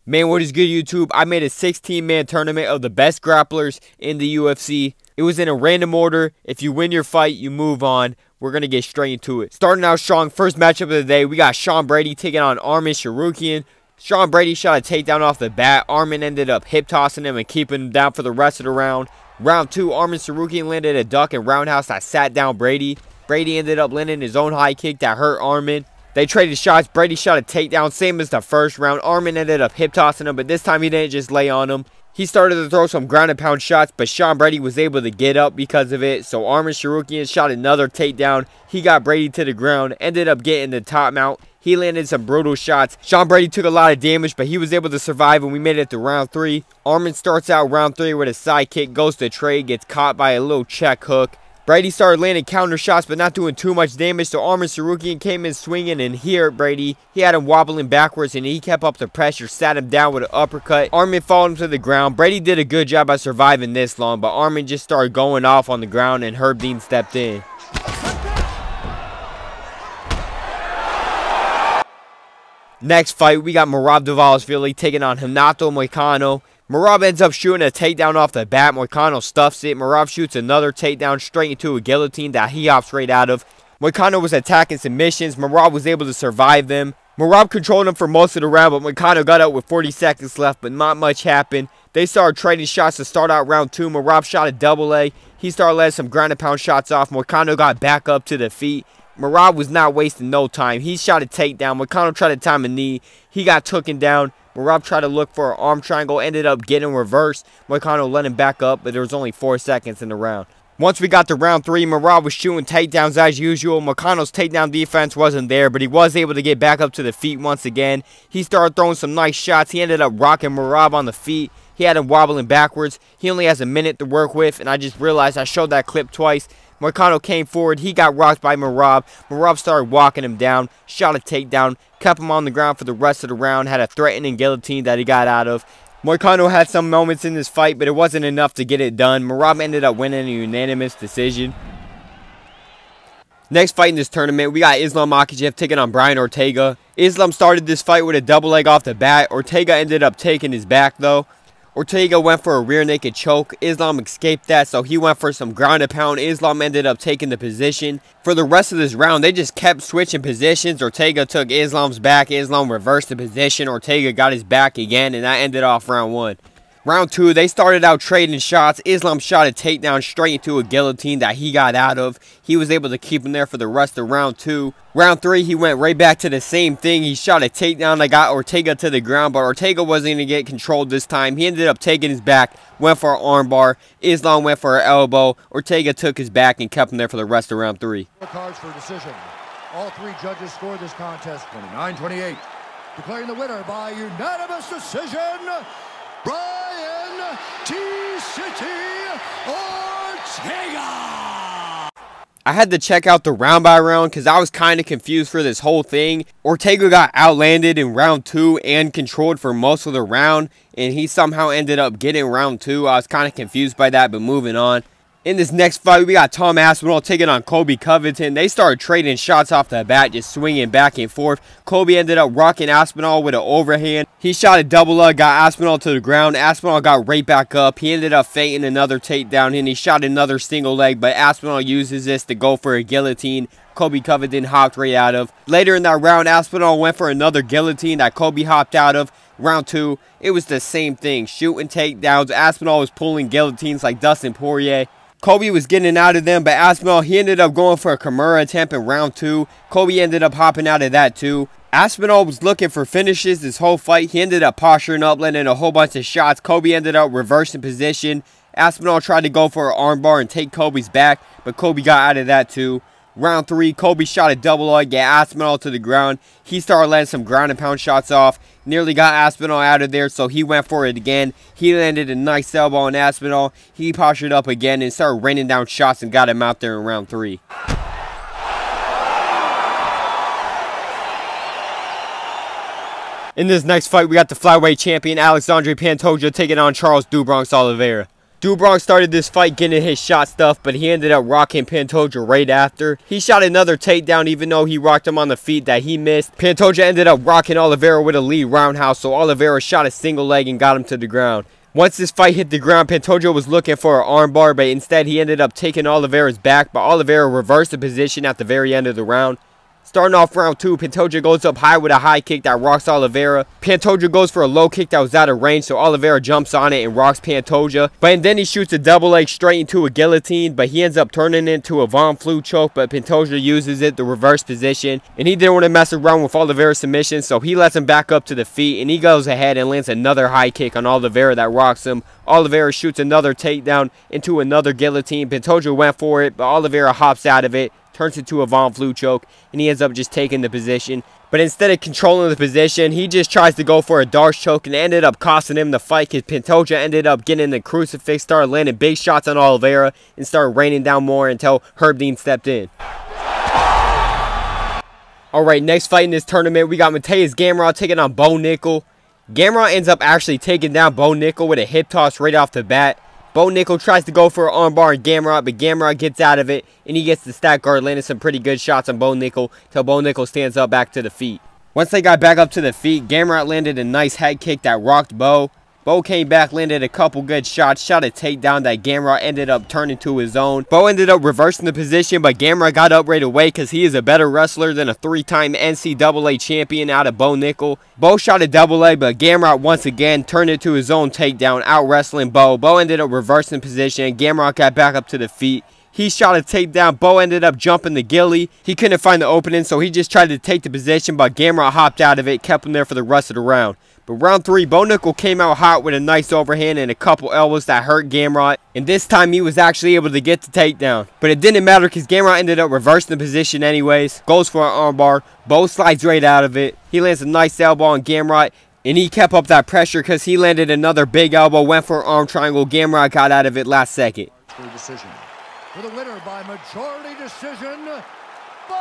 Man, what is good, YouTube? I made a 16-man tournament of the best grapplers in the UFC. It was in a random order. If you win your fight, you move on. We're going to get straight into it. Starting out strong, first matchup of the day, we got Sean Brady taking on Arman Tsarukyan. Sean Brady shot a takedown off the bat. Arman ended up hip-tossing him and keeping him down for the rest of the round. Round 2, Arman Tsarukyan landed a duck and roundhouse that sat down Brady. Brady ended up landing his own high kick that hurt Arman. They traded shots. Brady shot a takedown, same as the first round. Arman ended up hip-tossing him, but this time he didn't just lay on him. He started to throw some ground and pound shots, but Sean Brady was able to get up because of it. So Arman Tsarukyan shot another takedown. He got Brady to the ground, ended up getting the top mount. He landed some brutal shots. Sean Brady took a lot of damage, but he was able to survive, and we made it to round 3. Arman starts out round 3 with a side kick, goes to trade, gets caught by a little check hook. Brady started landing counter shots, but not doing too much damage, so Arman Tsarukyan came in swinging, and he hurt Brady. He had him wobbling backwards, and he kept up the pressure, sat him down with an uppercut. Arman followed him to the ground. Brady did a good job by surviving this long, but Arman just started going off on the ground, and Herb Dean stepped in. Next fight, we got Merab Dvalishvili taking on Renato Moicano. Merab ends up shooting a takedown off the bat. Moicano stuffs it. Merab shoots another takedown straight into a guillotine that he hops right out of. Moicano was attacking submissions. Merab was able to survive them. Merab controlled him for most of the round, but Moicano got out with 40 seconds left, but not much happened. They started trading shots to start out round 2. Merab shot a double A. He started letting some ground and pound shots off. Moicano got back up to the feet. Merab was not wasting no time. He shot a takedown. Moicano tried to time a knee. He got taken down. Merab tried to look for an arm triangle, ended up getting reversed. Moicano let him back up, but there was only 4 seconds in the round. Once we got to round 3, Merab was shooting takedowns as usual. Moicano's takedown defense wasn't there, but he was able to get back up to the feet once again. He started throwing some nice shots. He ended up rocking Merab on the feet. He had him wobbling backwards. He only has a minute to work with, and I just realized I showed that clip twice. Moicano came forward. He got rocked by Merab. Merab started walking him down, shot a takedown, kept him on the ground for the rest of the round, had a threatening guillotine that he got out of. Moicano had some moments in this fight, but it wasn't enough to get it done. Merab ended up winning a unanimous decision. Next fight in this tournament, we got Islam Makhachev taking on Brian Ortega. Islam started this fight with a double leg off the bat. Ortega ended up taking his back, though. Ortega went for a rear naked choke. Islam escaped that, so he went for some ground and pound. Islam ended up taking the position. For the rest of this round, they just kept switching positions. Ortega took Islam's back. Islam reversed the position. Ortega got his back again, and that ended off round 1. Round 2, they started out trading shots. Islam shot a takedown straight into a guillotine that he got out of. He was able to keep him there for the rest of round 2. Round 3, he went right back to the same thing. He shot a takedown that got Ortega to the ground, but Ortega wasn't going to get controlled this time. He ended up taking his back, went for an armbar. Islam went for an elbow. Ortega took his back and kept him there for the rest of round 3. Cards for decision. All 3 judges scored this contest 29-28. Declaring the winner by unanimous decision, Brian T-City Ortega! I had to check out the round by round because I was kind of confused for this whole thing. Ortega got outlanded in round 2 and controlled for most of the round, and he somehow ended up getting round 2. I was kind of confused by that, but moving on. In this next fight, we got Tom Aspinall taking on Colby Covington. They started trading shots off the bat, just swinging back and forth. Colby ended up rocking Aspinall with an overhand. He shot a double leg, got Aspinall to the ground. Aspinall got right back up. He ended up feinting another takedown, and he shot another single leg, but Aspinall uses this to go for a guillotine. Colby Covington hopped right out of. Later in that round, Aspinall went for another guillotine that Colby hopped out of. Round 2, it was the same thing. Shooting takedowns. Aspinall was pulling guillotines like Dustin Poirier. Colby was getting out of them, but Aspinall, he ended up going for a Kimura attempt in round 2. Colby ended up hopping out of that too. Aspinall was looking for finishes this whole fight. He ended up posturing up, landing a whole bunch of shots. Colby ended up reversing position. Aspinall tried to go for an armbar and take Colby's back, but Colby got out of that too. Round 3, Colby shot a double leg, get Aspinall to the ground. He started letting some ground and pound shots off. Nearly got Aspinall out of there, so he went for it again. He landed a nice elbow on Aspinall. He postured up again and started raining down shots and got him out there in round 3. In this next fight, we got the flyweight champion Alexandre Pantoja taking on Charles Do Bronx Oliveira. Dubronx started this fight getting his shot stuff, but he ended up rocking Pantoja right after. He shot another takedown even though he rocked him on the feet that he missed. Pantoja ended up rocking Oliveira with a lead roundhouse, so Oliveira shot a single leg and got him to the ground. Once this fight hit the ground, Pantoja was looking for an armbar, but instead he ended up taking Oliveira's back, but Oliveira reversed the position at the very end of the round. Starting off round 2, Pantoja goes up high with a high kick that rocks Oliveira. Pantoja goes for a low kick that was out of range, so Oliveira jumps on it and rocks Pantoja. But then he shoots a double leg straight into a guillotine, but he ends up turning it into a Von Flue choke, but Pantoja uses it, the reverse position. And he didn't want to mess around with Oliveira's submission, so he lets him back up to the feet, and he goes ahead and lands another high kick on Oliveira that rocks him. Oliveira shoots another takedown into another guillotine. Pantoja went for it, but Oliveira hops out of it, turns it to a Von Flue choke, and he ends up just taking the position. But instead of controlling the position, he just tries to go for a Darce choke and ended up costing him the fight because Pantoja ended up getting the crucifix, started landing big shots on Oliveira, and started raining down more until Herb Dean stepped in. Alright, next fight in this tournament, we got Mateusz Gamrot taking on Bo Nickal. Gamrot ends up actually taking down Bo Nickal with a hip toss right off the bat. Bo Nickal tries to go for an armbar on Gamrot, but Gamrot gets out of it, and he gets the stack guard, landing some pretty good shots on Bo Nickal, till Bo Nickal stands up back to the feet. Once they got back up to the feet, Gamrot landed a nice head kick that rocked Bo. Bo came back, landed a couple good shots, shot a takedown that Gamrot ended up turning to his own. Bo ended up reversing the position, but Gamrot got up right away because he is a better wrestler than a 3-time NCAA champion out of Bo Nickal. Bo shot a double leg, but Gamrot once again turned it to his own takedown, out wrestling Bo. Bo ended up reversing position, Gamrot got back up to the feet. He shot a takedown. Bo ended up jumping the gilly. He couldn't find the opening, so he just tried to take the position, but Gamrot hopped out of it, kept him there for the rest of the round. But round 3, Bo Nickal came out hot with a nice overhand and a couple elbows that hurt Gamrot. And this time he was actually able to get the takedown. But it didn't matter because Gamrot ended up reversing the position anyways. Goes for an armbar. Bo slides right out of it. He lands a nice elbow on Gamrot. And he kept up that pressure because he landed another big elbow, went for an arm triangle. Gamrot got out of it last second. Decision. For the winner by majority decision, Bo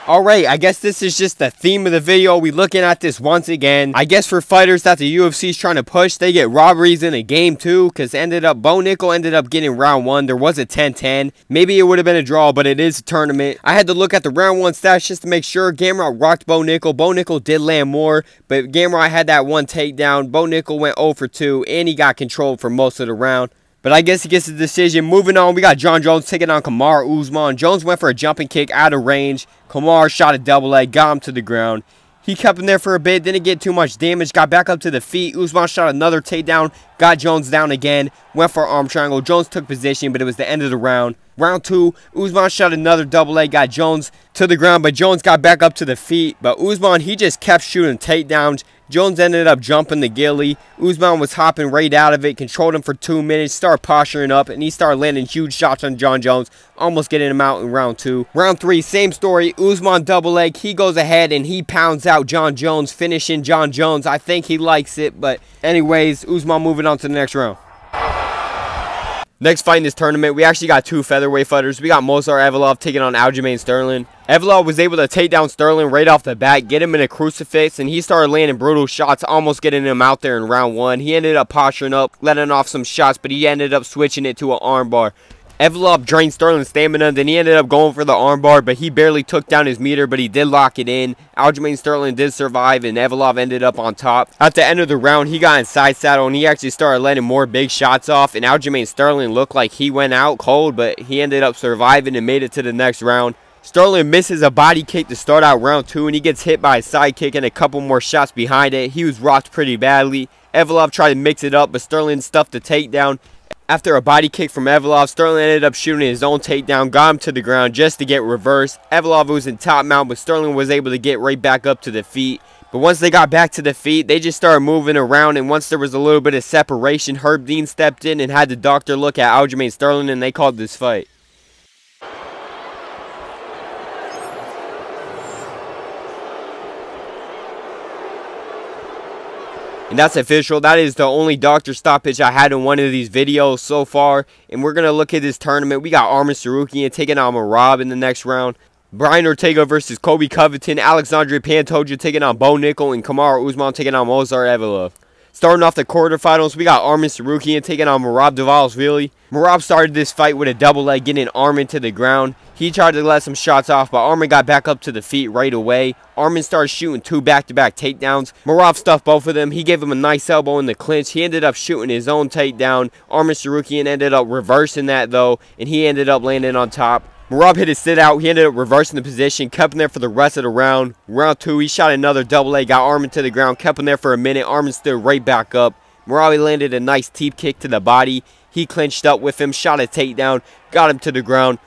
Alright, I guess this is just the theme of the video. We looking at this once again. I guess for fighters that the UFC is trying to push, they get robberies in a game too, because Bo Nickal ended up getting round 1. There was a 10-10. Maybe it would have been a draw, but it is a tournament. I had to look at the round 1 stats just to make sure. Gamrot rocked Bo Nickal. Bo Nickal did land more, but Gamrot had that one takedown. Bo Nickal went 0 for 2, and he got controlled for most of the round. But I guess he gets the decision. Moving on, we got Jon Jones taking on Kamaru Usman. Jones went for a jumping kick out of range. Kamaru shot a double leg, got him to the ground. He kept him there for a bit, didn't get too much damage, got back up to the feet. Usman shot another takedown, got Jones down again, went for an arm triangle. Jones took position, but it was the end of the round. Round 2, Usman shot another double leg, got Jones to the ground, but Jones got back up to the feet. But Usman, he just kept shooting takedowns. Jones ended up jumping the gilly. Usman was hopping right out of it, controlled him for 2 minutes, started posturing up, and he started landing huge shots on Jon Jones, almost getting him out in round 2. Round 3, same story. Usman double leg. He goes ahead and he pounds out Jon Jones, finishing Jon Jones. I think he likes it, but anyways, Usman moving on to the next round. Next fight in this tournament, we actually got 2 featherweight fighters. We got Movsar Evloev taking on Aljamain Sterling. Evloev was able to take down Sterling right off the bat, get him in a crucifix, and he started landing brutal shots, almost getting him out there in round 1. He ended up posturing up, letting off some shots, but he ended up switching it to an armbar. Evloev drained Sterling's stamina, then he ended up going for the armbar, but he barely took down his meter, but he did lock it in. Aljamain Sterling did survive, and Evloev ended up on top. At the end of the round, he got in side saddle, and he actually started letting more big shots off, and Aljamain Sterling looked like he went out cold, but he ended up surviving and made it to the next round. Sterling misses a body kick to start out round 2, and he gets hit by a side kick and a couple more shots behind it. He was rocked pretty badly. Evloev tried to mix it up, but Sterling stuffed the takedown. After a body kick from Evloev, Sterling ended up shooting his own takedown, got him to the ground just to get reversed. Evloev was in top mount, but Sterling was able to get right back up to the feet. But once they got back to the feet, they just started moving around, and once there was a little bit of separation, Herb Dean stepped in and had the doctor look at Aljamain Sterling, and they called this fight. And that's official. That is the only doctor stoppage I had in one of these videos so far. And we're going to look at this tournament. We got Arman Tsarukyan taking on Merab in the next round. Brian Ortega versus Colby Covington. Alexandre Pantoja taking on Bo Nickel. And Kamaru Usman taking on Movsar Evloev. Starting off the quarterfinals, we got Arman Tsarukyan taking on Merab Dvalishvili. Merab started this fight with a double leg, getting Arman to the ground. He tried to let some shots off, but Arman got back up to the feet right away. Arman started shooting 2 back-to-back takedowns. Merab stuffed both of them. He gave him a nice elbow in the clinch. He ended up shooting his own takedown. Arman Tsarukyan ended up reversing that, though, and he ended up landing on top. Merab hit his sit out. He ended up reversing the position, kept him there for the rest of the round. Round 2, he shot another double leg, got Arman to the ground, kept him there for a minute. Arman stood right back up. Merab landed a nice teep kick to the body. He clinched up with him, shot a takedown, got him to the ground.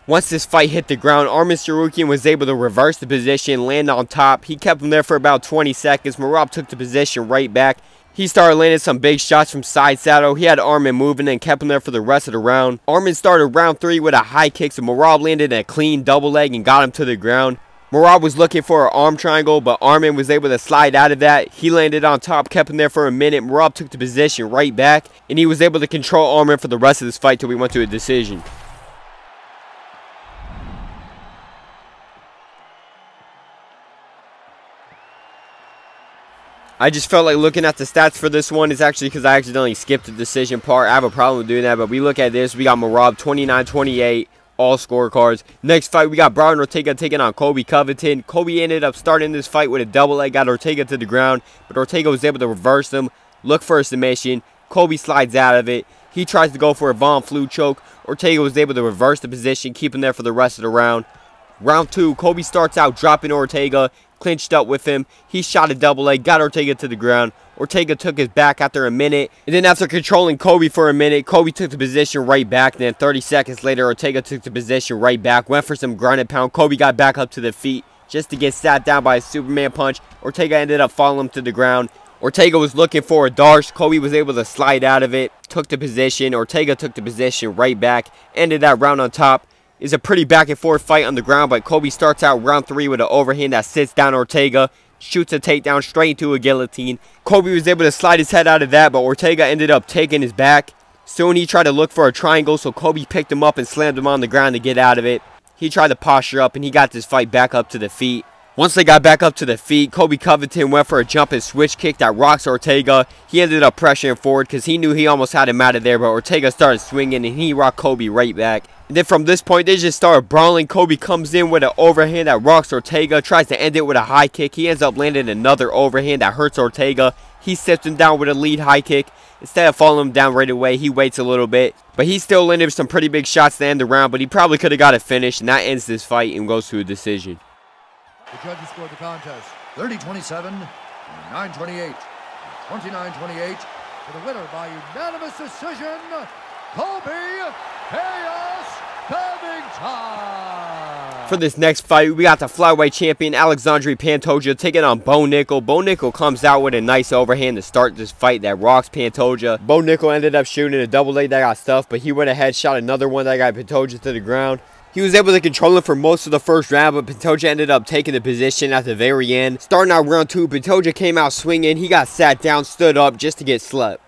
Once this fight hit the ground, Arman Tsarukyan was able to reverse the position, land on top. He kept him there for about 20 seconds. Merab took the position right back. He started landing some big shots from side saddle. He had Arman moving and kept him there for the rest of the round. Arman started round 3 with a high kick, so Merab landed a clean double leg and got him to the ground. Merab was looking for an arm triangle, but Arman was able to slide out of that. He landed on top, kept him there for a minute. Merab took the position right back, and he was able to control Arman for the rest of this fight till we went to a decision. I just felt like looking at the stats for this one is actually because I accidentally skipped the decision part. I have a problem with doing that, but we look at this. We got Merab 29-28, all scorecards. Next fight, we got Brian Ortega taking on Colby Covington. Colby ended up starting this fight with a double leg, got Ortega to the ground, but Ortega was able to reverse him, look for a submission. Colby slides out of it. He tries to go for a Von Flue choke. Ortega was able to reverse the position, keep him there for the rest of the round. Round 2, Colby starts out dropping Ortega, clinched up with him. He shot a double leg, got Ortega to the ground. Ortega took his back after a minute, and then after controlling Colby for a minute, Colby took the position right back. And then 30 seconds later, Ortega took the position right back, went for some ground and pound. Colby got back up to the feet just to get sat down by a Superman punch. Ortega ended up falling him to the ground. Ortega was looking for a darce. Colby was able to slide out of it, took the position. Ortega took the position right back, ended that round on top. It's a pretty back and forth fight on the ground, but Colby starts out round 3 with an overhand that sits down Ortega, shoots a takedown straight into a guillotine. Colby was able to slide his head out of that, but Ortega ended up taking his back. Soon he tried to look for a triangle, so Colby picked him up and slammed him on the ground to get out of it. He tried to posture up, and he got this fight back up to the feet. Once they got back up to the feet, Colby Covington went for a jump and switch kick that rocks Ortega. He ended up pressuring forward because he knew he almost had him out of there, but Ortega started swinging and he rocked Colby right back. And then from this point, they just started brawling. Colby comes in with an overhand that rocks Ortega, tries to end it with a high kick. He ends up landing another overhand that hurts Ortega. He sits him down with a lead high kick. Instead of falling him down right away, he waits a little bit. But he still landed some pretty big shots to end the round, but he probably could have got it finished, and that ends this fight and goes to a decision. The judges scored the contest 30-27, 29-28, 29-28 for the winner by unanimous decision, Colby Chaos Covington. For this next fight, we got the flyweight champion Alexandre Pantoja taking on Bo Nickel. Bo Nickel comes out with a nice overhand to start this fight that rocks Pantoja. Bo Nickel ended up shooting a double leg that got stuffed, but he went ahead, shot another one that got Pantoja to the ground. He was able to control him for most of the first round, but Pantoja ended up taking the position at the very end. Starting out round 2, Pantoja came out swinging. He got sat down, stood up just to get slept.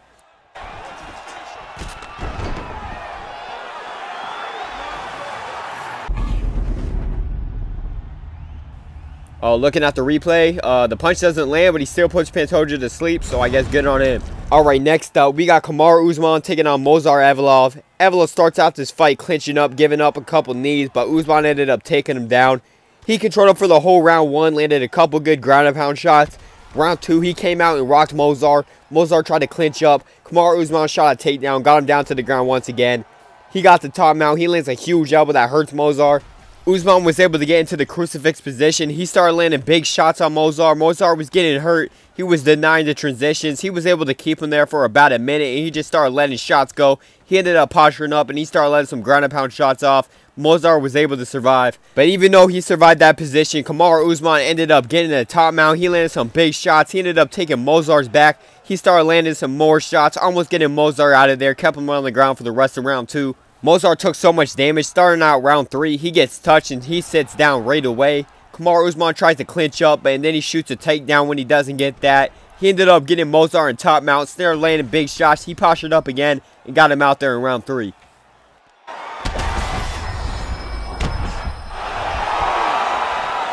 Looking at the replay, the punch doesn't land, but he still puts Pantoja to sleep, so I guess good on him. Alright, next up, we got Kamaru Usman taking on Movsar Evloev. Evloev starts out this fight clinching up, giving up a couple knees, but Usman ended up taking him down. He controlled him for the whole round 1, landed a couple good ground and pound shots. Round 2, he came out and rocked Movsar. Movsar tried to clinch up. Kamaru Usman shot a takedown, got him down to the ground once again. He got the top mount. He lands a huge elbow that hurts Movsar. Usman was able to get into the crucifix position. He started landing big shots on Movsar. Movsar was getting hurt. He was denying the transitions. He was able to keep him there for about a minute, and he just started letting shots go. He ended up posturing up, and he started letting some ground and pound shots off. Movsar was able to survive. But even though he survived that position, Kamaru Usman ended up getting the top mount. He landed some big shots. He ended up taking Movsar's back. He started landing some more shots, almost getting Movsar out of there. Kept him on the ground for the rest of round 2. Movsar took so much damage. Starting out round 3, he gets touched and he sits down right away. Kamaru Usman tries to clinch up, and then he shoots a takedown when he doesn't get that. He ended up getting Movsar in top mount. Started landing big shots. He postured up again and got him out there in round 3.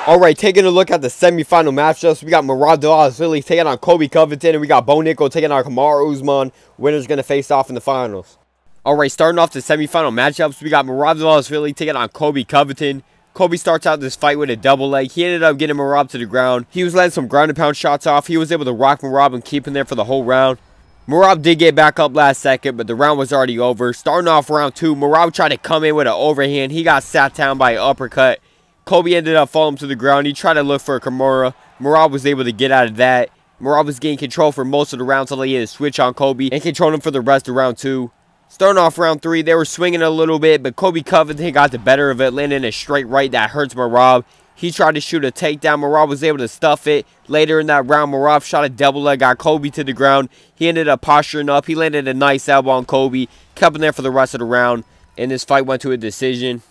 Alright, taking a look at the semifinal matchups, we got Muradashvili taking on Colby Covington, and we got Bo Nickal taking on Kamaru Usman. Winners going to face off in the finals. Alright, starting off the semifinal matchups, we got Muradashvili taking on Colby Covington. Colby starts out this fight with a double leg. He ended up getting Murad to the ground. He was letting some ground and pound shots off. He was able to rock Murad and keep him there for the whole round. Murad did get back up last second, but the round was already over. Starting off round 2, Murad tried to come in with an overhand. He got sat down by an uppercut. Colby ended up falling to the ground. He tried to look for a Kimura. Murad was able to get out of that. Murad was getting control for most of the round until he hit a switch on Colby and controlled him for the rest of round 2. Starting off round 3, they were swinging a little bit, but Colby Covington got the better of it, landing a straight right that hurts Murad. He tried to shoot a takedown. Murad was able to stuff it. Later in that round, Murad shot a double leg, got Colby to the ground. He ended up posturing up. He landed a nice elbow on Colby, kept him there for the rest of the round, and this fight went to a decision.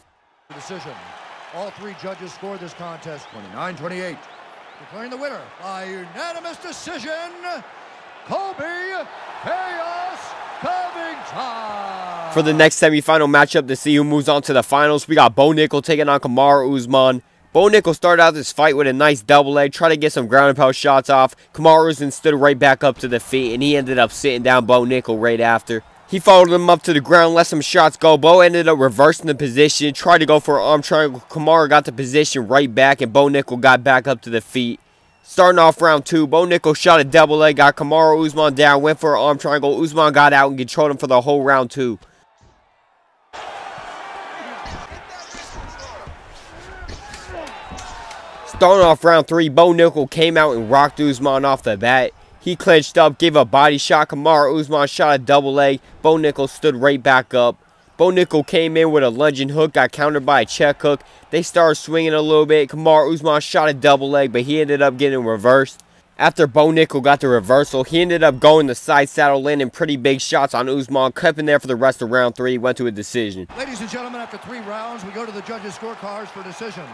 All 3 judges scored this contest 29-28. Declaring the winner by unanimous decision, Colby Chaos Covington. For the next semifinal matchup to see who moves on to the finals, we got Bo Nickal taking on Kamaru Usman. Bo Nickal started out this fight with a nice double leg, tried to get some ground and pound shots off. Kamaru Usman stood right back up to the feet, and he ended up sitting down Bo Nickal right after. He followed him up to the ground, let some shots go. Bo ended up reversing the position, tried to go for an arm triangle. Kamaru got the position right back, and Bo Nickal got back up to the feet. Starting off round 2, Bo Nickal shot a double leg, got Kamaru Usman down, went for an arm triangle. Usman got out and controlled him for the whole round 2. Starting off round 3, Bo Nickal came out and rocked Usman off the bat. He clinched up, gave a body shot. Kamaru Usman shot a double leg. Bo Nickal stood right back up. Bo Nickal came in with a lunging hook, got countered by a check hook. They started swinging a little bit. Kamaru Usman shot a double leg, but he ended up getting reversed. After Bo Nickal got the reversal, he ended up going the side saddle, landing pretty big shots on Usman. Kept him there for the rest of round 3. Went to a decision. Ladies and gentlemen, after 3 rounds, we go to the judges' scorecards for decision.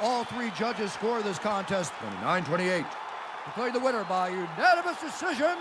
All 3 judges score this contest 29-28. Declaring the winner by unanimous decision,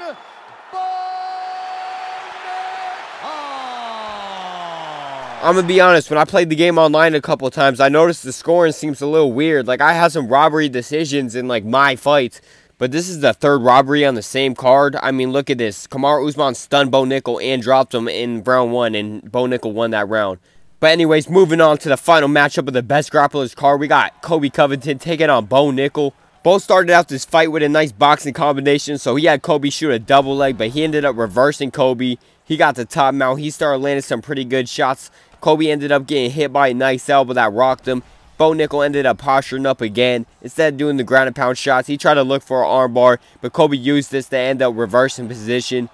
I'm going to be honest, when I played the game online a couple of times, I noticed the scoring seems a little weird. Like, I had some robbery decisions in, like, my fights, but this is the 3rd robbery on the same card. I mean, look at this. Kamaru Usman stunned Bo Nickal and dropped him in round 1, and Bo Nickal won that round. But anyways, moving on to the final matchup of the best grapplers card, we got Colby Covington taking on Bo Nickal. Bo started out this fight with a nice boxing combination, so he had Colby shoot a double leg, but he ended up reversing Colby. He got the top mount. He started landing some pretty good shots. Colby ended up getting hit by a nice elbow that rocked him. Bo Nickal ended up posturing up again. Instead of doing the ground and pound shots, he tried to look for an armbar, but Colby used this to end up reversing position.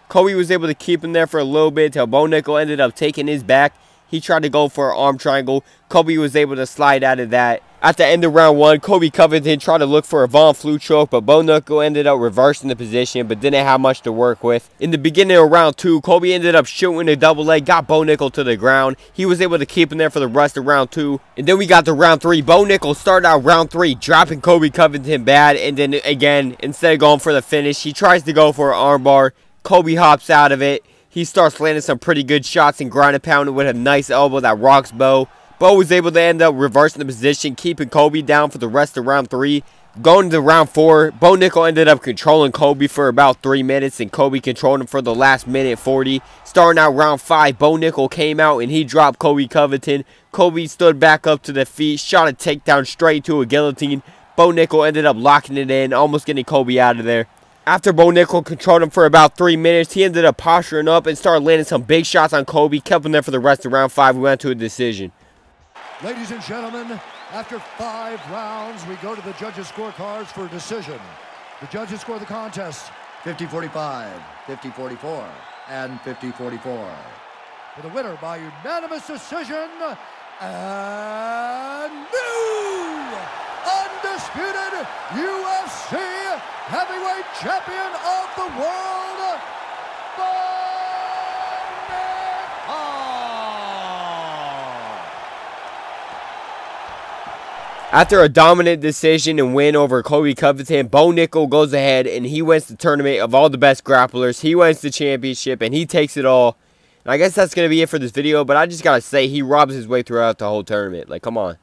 Colby was able to keep him there for a little bit until Bo Nickal ended up taking his back. He tried to go for an arm triangle. Colby was able to slide out of that. At the end of round 1, Colby Covington tried to look for a Von Flue choke, but Bo Nickal ended up reversing the position, but didn't have much to work with. In the beginning of round 2, Colby ended up shooting a double leg, got Bo Nickal to the ground. He was able to keep him there for the rest of round 2. And then we got to round 3. Bo Nickal started out round 3, dropping Colby Covington bad, and then again, instead of going for the finish, he tries to go for an armbar. Colby hops out of it. He starts landing some pretty good shots and ground and pounding with a nice elbow that rocks Bo. Bo was able to end up reversing the position, keeping Colby down for the rest of round 3. Going to round 4, Bo Nickal ended up controlling Colby for about 3 minutes, and Colby controlled him for the last minute 40. Starting out round 5, Bo Nickal came out and he dropped Colby Covington. Colby stood back up to the feet, shot a takedown straight to a guillotine. Bo Nickal ended up locking it in, almost getting Colby out of there. After Bo Nickal controlled him for about 3 minutes, he ended up posturing up and started landing some big shots on Colby. Kept him there for the rest of round 5. We went to a decision. Ladies and gentlemen, after 5 rounds, we go to the judges' scorecards for a decision. The judges score the contest 50-45, 50-44, and 50-44. For the winner by unanimous decision, and new undisputed UFC heavyweight champion of the world, After a dominant decision and win over Colby Covington, Bo Nickal goes ahead and he wins the tournament of all the best grapplers. He wins the championship and he takes it all. And I guess that's going to be it for this video, but I just got to say he robs his way throughout the whole tournament. Like, come on.